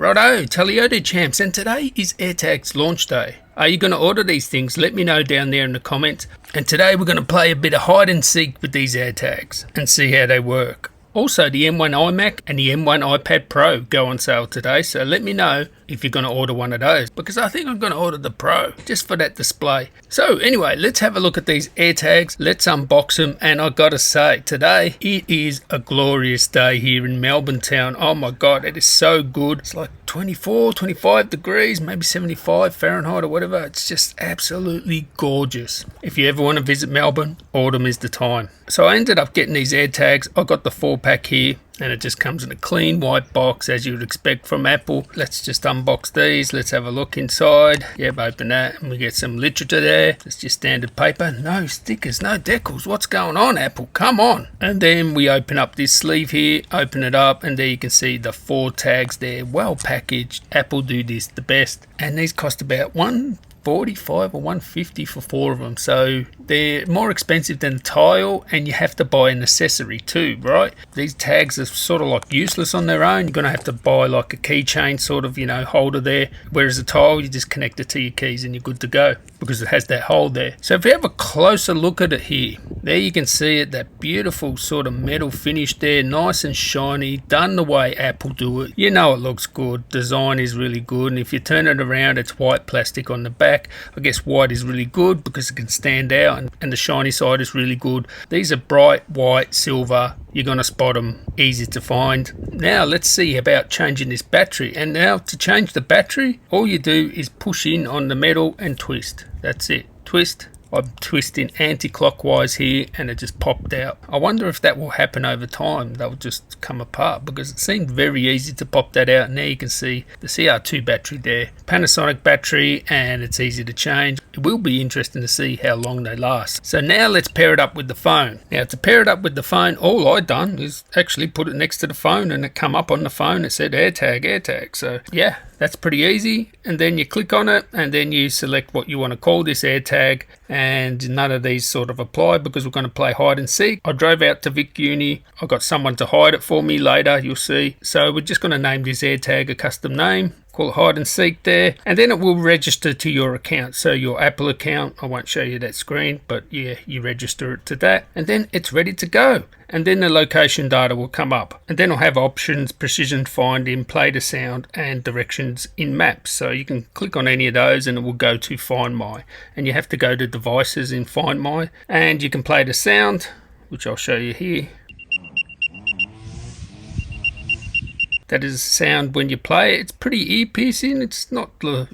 Righto, Taliodo champs, and today is AirTags launch day. Are you going to order these things? Let me know down there in the comments. And today we're going to play a bit of hide and seek with these AirTags and see how they work. Also, the M1 iMac and the M1 iPad Pro go on sale today, so let me know if you're going to order one of those, because I think I'm going to order the Pro just for that display. So anyway, let's have a look at these AirTags. Let's unbox them, and I gotta say, today it is a glorious day here in Melbourne town. Oh my god, it is so good. It's like 24, 25 degrees, maybe 75 Fahrenheit or whatever. It's just absolutely gorgeous. If you ever want to visit Melbourne, autumn is the time. So I ended up getting these AirTags. I got the 4-pack here, and it just comes in a clean white box as you would expect from Apple. Let's just unbox these. Let's have a look inside. Yep, open that, and we get some literature there. It's just standard paper. No stickers, no decals. What's going on, Apple? Come on. And then we open up this sleeve here, open it up, and there you can see the 4 tags there. Well packaged. Apple do this the best. And these cost about $145 or $150 for 4 of them, so they're more expensive than tile, and you have to buy an accessory too, right? These tags are sort of like useless on their own. You're gonna have to buy like a keychain sort of, holder there, whereas a tile, you just connect it to your keys and you're good to go because it has that hole there. So if you have a closer look at it here, there you can see it, that beautiful sort of metal finish there, nice and shiny, done the way Apple do it. It looks good. Design is really good, and if you turn it around, it's white plastic on the back. I guess white is really good because it can stand out, and the shiny side is really good. These are bright white, silver. You're going to spot them, easy to find. Now let's see about changing this battery. And now to change the battery, all you do is push in on the metal and twist. That's it, twist. I'm twisting anti-clockwise here, and it just popped out. I wonder if that will happen over time. They'll just come apart, because it seemed very easy to pop that out. Now you can see the CR2 battery there, Panasonic battery, and it's easy to change. It will be interesting to see how long they last. So now let's pair it up with the phone. Now to pair it up with the phone, all I done is actually put it next to the phone, and it come up on the phone. It said AirTag. So yeah, that's pretty easy. And then you click on it, and then you select what you want to call this AirTag. And none of these sort of apply because we're going to play hide and seek. I drove out to Vic Uni. I got someone to hide it for me later, you'll see. So we're just going to name this AirTag a custom name. Call it hide and seek there, and then it will register to your account. So your Apple account, I won't show you that screen, but yeah, you register it to that, and then it's ready to go. And then the location data will come up, and then it'll have options, precision finding, play to sound, and directions in maps. So you can click on any of those and it will go to Find My, and you have to go to devices in Find My, and you can play the sound, which I'll show you here. That is sound when you play it. It's pretty ear-piercing. It's not the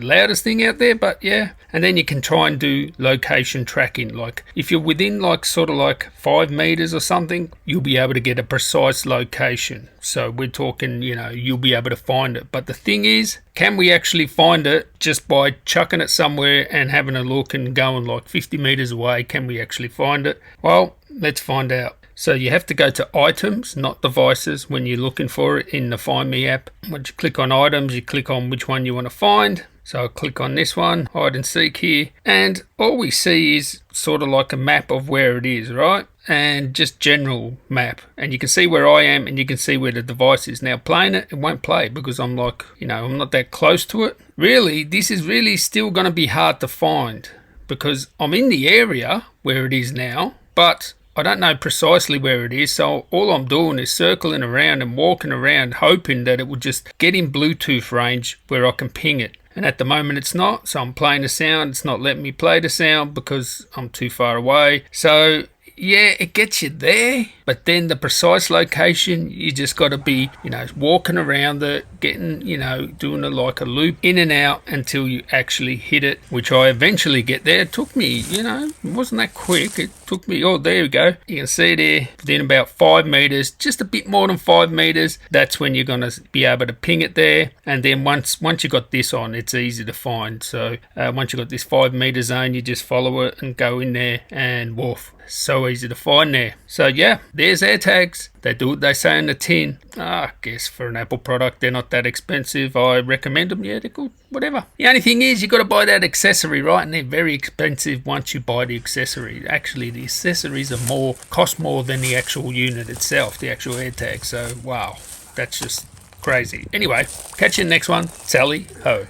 loudest thing out there, but yeah. And then you can try and do location tracking. Like if you're within sort of 5 meters or something, you'll be able to get a precise location. So we're talking, you'll be able to find it. But the thing is, can we actually find it just by chucking it somewhere and having a look and going 50 meters away? Can we actually find it? Well, let's find out. So you have to go to items, not devices, when you're looking for it in the Find Me app. Once you click on items, you click on which one you want to find. So I'll click on this one, hide and seek here. And all we see is sort of like a map of where it is, right? And just general map. And you can see where I am, and you can see where the device is. Now playing it, it won't play because I'm I'm not that close to it. Really, this is really still going to be hard to find because I'm in the area where it is now, but I don't know precisely where it is, so all I'm doing is circling around and walking around hoping that it will just get in Bluetooth range where I can ping it. And at the moment it's not, so I'm playing the sound. It's not letting me play the sound because I'm too far away. So yeah, it gets you there, but then the precise location, you just got to be, walking around it, getting, doing like a loop in and out until you actually hit it, which I eventually get there. It took me, it wasn't that quick. It took me, oh, there we go. You can see there, within about 5 meters, just a bit more than 5 meters, that's when you're going to be able to ping it there. And then once you got this on, it's easy to find. So once you got this 5 meter zone, you just follow it and go in there and woof. So easy to find there. So yeah, there's AirTags. They do what they say in the tin. I guess for an Apple product, they're not that expensive. I recommend them. Yeah, they're good. Whatever. The only thing is, you got to buy that accessory, right? And they're very expensive once you buy the accessory. Actually, the accessories cost more than the actual unit itself, the actual AirTag. So wow, that's just crazy. Anyway, catch you in the next one. Sally ho.